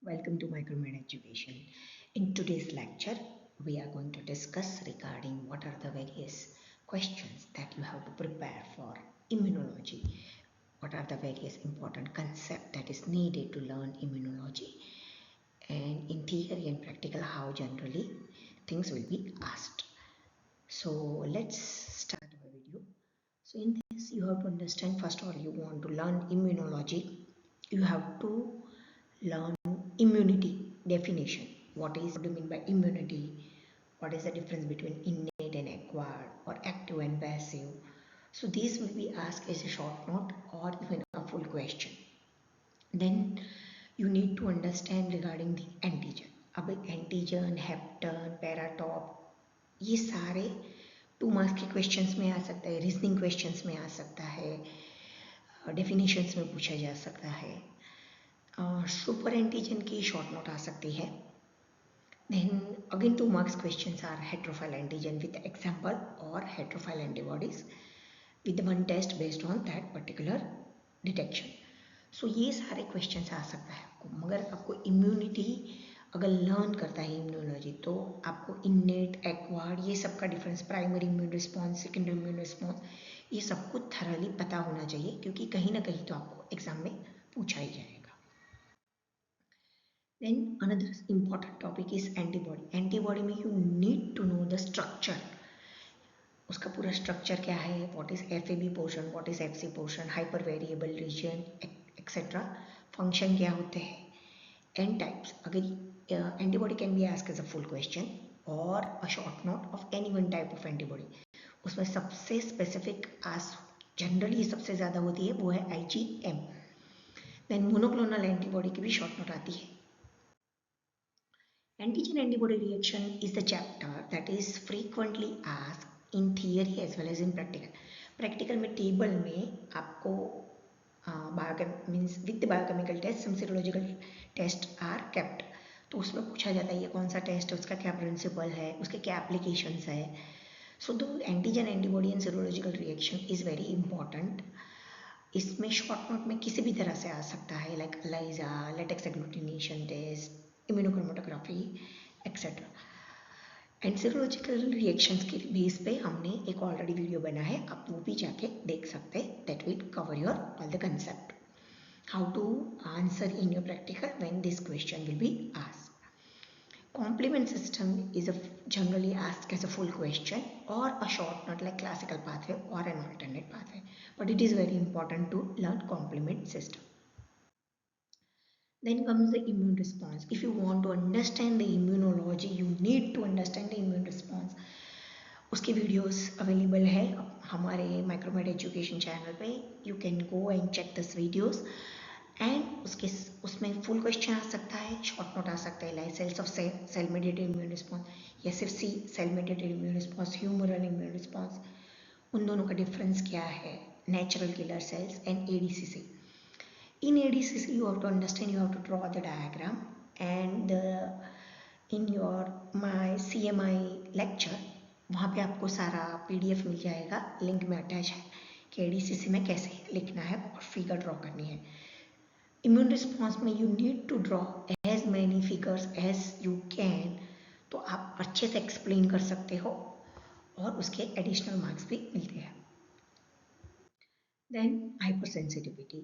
Welcome to Micromed Education. In today's lecture, we are going to discuss regarding what are the various questions that you have to prepare for immunology. What are the various important concepts that is needed to learn immunology, and in theory and practical how generally things will be asked. So let's start our video. So in this you have to understand, first of all, you want to learn immunology, you have to learn immunity definition. What do you mean by immunity? What is the difference between innate and acquired, or active and passive? So these will be asked as a short note or even a full question. Then you need to understand regarding the antigen. अब antigen, हेप्टन, paratope ये सारे 2 marks के questions में आ सकता है, reasoning questions में आ सकता है, डेफिनेशंस में पूछा जा सकता है, सुपर एंटीजन की शॉर्ट नोट आ सकती है. Then again 2 marks questions are heterophile antigen with example or heterophile antibodies with one test based on that particular detection. So ये सारे questions आ सकता है आपको. मगर आपको immunity अगर लर्न करता है इम्यूनोलॉजी तो आपको इन्नेट, एक्वायर्ड ये सब का difference, primary immune response, secondary immune response, ये सब कुछ थरली पता होना चाहिए क्योंकि कहीं ना कहीं तो आपको एग्जाम में पूछा ही जाएगा. Then another important topic is antibody. Antibody में you need to know the structure. उसका पूरा स्ट्रक्चर क्या है, what is FAB portion, what is FC portion, hyper variable region, etc. Function क्या होते हैं, and types. अगर antibody can be asked as a full question or a short note of any one type of antibody. उसमें सबसे specific generally सबसे ज़्यादा होती है वो है IgM. देन मोनोक्लोनल एंटीबॉडी की भी शॉर्ट नोट आती है. Antigen-antibody reaction is the chapter that is frequently asked in theory as well as in practical. Practical में टेबल में आपको means with biochemical test some serological test are kept. तो उसमें पूछा जाता है ये कौन सा टेस्ट है, उसका क्या प्रिंसिपल है, उसके क्या एप्लीकेशंस है. So the antigen antibody and serological reaction is very important. इसमें शॉर्ट नोट में किसी भी तरह से आ सकता है, like ELISA, latex agglutination test, immunochromatography etcetera. And serological reactions के बेस पे हमने एक ऑलरेडी वीडियो बना है, आप वो भी जाके देख सकते हैं. That will cover your all the concept how to answer in your practical when this question will be asked. Complement system is generally asked as a full question or a short note like classical pathway or an alternate pathway, but it is very important to learn complement system. Then comes the immune response. If you want to understand the immunology, you need to understand the immune response. उसकी videos available है हमारे Micromed education channel पे. You can go and check this videos. And उसमें full question आ सकता है, short note आ सकता है, like cells of cell mediated immune response या सिर्फ cell mediated immune response, humoral immune response, उन दोनों का डिफरेंस क्या है, natural killer cells and ADCC. In ADCC you have to understand, you have to draw the diagram, and in your my CMI lecture वहाँ पे आपको सारा PDF मिल जाएगा, लिंक में अटैच है कि ADCC में कैसे लिखना है और फिगर ड्रॉ करनी है. इम्यून रिस्पॉन्स में you need to draw as many figures as you can, तो आप अच्छे से एक्सप्लेन कर सकते हो और उसके एडिशनल मार्क्स भी मिलते हैं. Then hypersensitivity,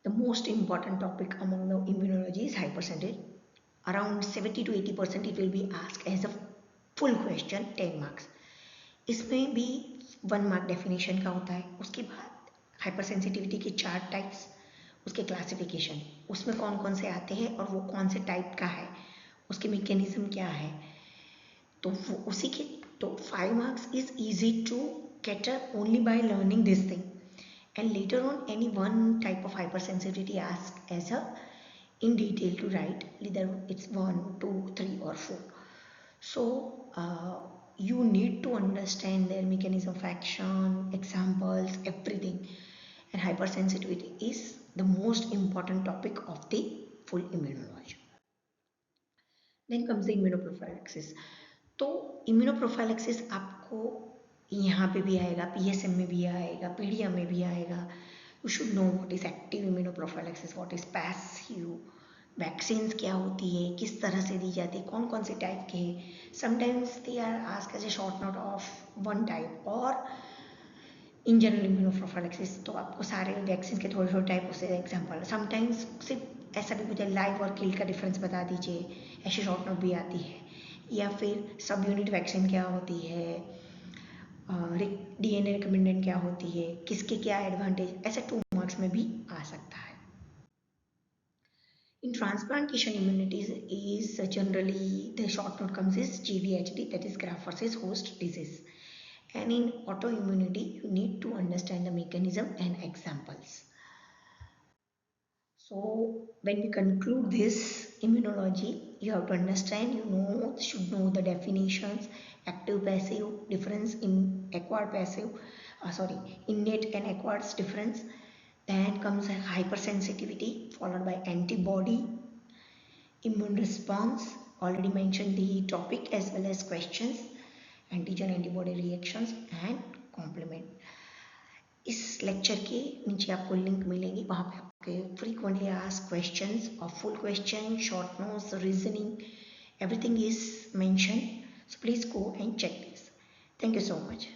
the most important topic among the immunology is hypersensitivity. Around 70 to 80% it will be asked as a full question, 10 marks. इसमें भी 1 मार्क डेफिनेशन का होता है. उसके बाद हाइपर सेंसिटिविटी के 4 टाइप्स, उसके क्लासिफिकेशन, उसमें कौन कौन से आते हैं और वो कौन से टाइप का है, उसके मैकेनिज्म क्या है, तो वो उसी के तो 5 marks is easy to cater only by learning this thing. And later on any one type of hypersensitivity ask as a in detail to write, either it's 1, 2, 3 or 4. So you need to understand their mechanism of action, examples, everything. And hypersensitivity is the most important topic of the full immunology. Then comes the immunoprophylaxis. तो immunoprophylaxis आपको यहाँ पे भी आएगा, PSM में भी आएगा, PDM में भी आएगा. You should know what is active immunoprophylaxis, what is passive, vaccines क्या होती है, किस तरह से दी जाती है, कौन कौन से टाइप के हैं. Sometimes they are ask as a short note of one type और इन जनरल इम्यूनोप्रोफाइलैक्सिस. तो आपको सारे वैक्सीन के थोड़े थोड़े टाइप उससे एग्जाम्पल. समटाइम्स सिर्फ ऐसा भी पूछा लाइव और किल का डिफरेंस बता दीजिए, ऐसी शॉर्ट नोट भी आती है. या फिर सब यूनिट वैक्सीन क्या होती है, डीएनए रिकमेंडेंट क्या होती है, किसके क्या एडवांटेज, ऐसे 2 मार्क्स में भी आ सकता है. In transplantation immunities is generally the short note comes is GVHD, that is graft versus host disease. And in autoimmunity, you need to understand the mechanism and examples. So when we conclude this immunology, you have to understand, should know the definitions, active passive, difference in acquired passive, innate and acquired difference. Then comes a hypersensitivity followed by antibody, immune response, already mentioned the topic as well as questions, antigen antibody reactions and complement. इस lecture के नीचे आपको link मिलेगी, वहाँ पे आपके frequently asked questions और full question, short notes, reasoning, everything is mentioned. So please go and check this. Thank you so much.